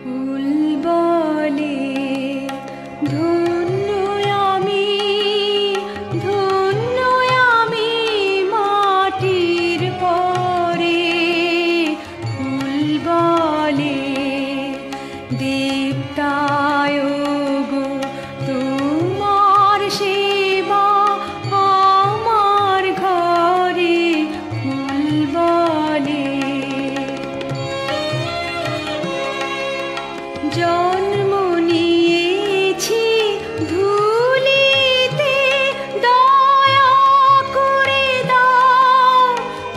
ফুল বলে ধন্য আমি, ধন্য আমি মাটির পরে। ফুল বলে দেবতায় গো তোমার সেবা আমার ঘরে। ফুল বলে জন্ম নিয়েছি ধুলিতে, দয়া করে দাও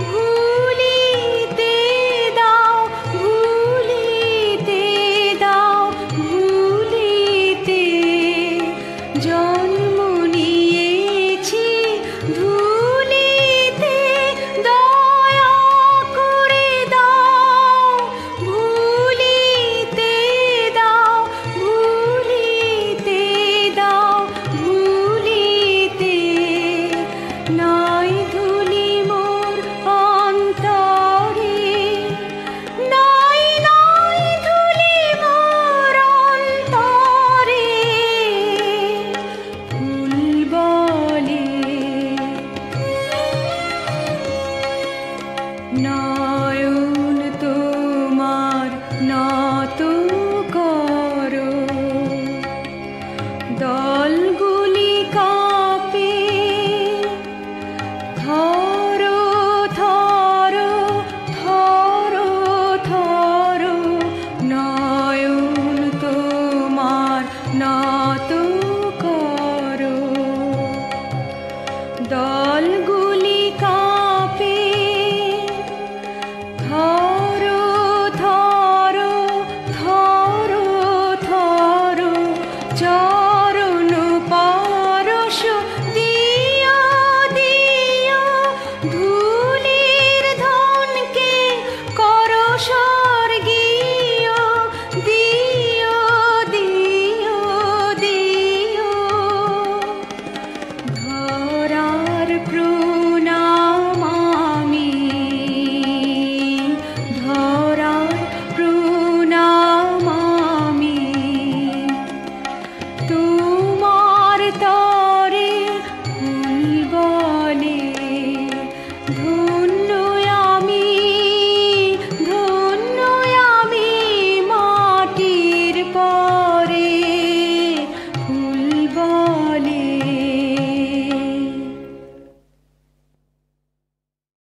ভুলিতে, দাও ভুলিতে, দাও ভুলিতে। জন্ম নিয়েছি ধুলিতে, দয়া করে দাও ভুলিতে, দাও ভুলিতে, দাও ভুলিতে। নাই ধুলি মোর অন্তরে, নাই নাই ধুলি মোর অন্তরে। ফুল বলে নয়ন তোমার নত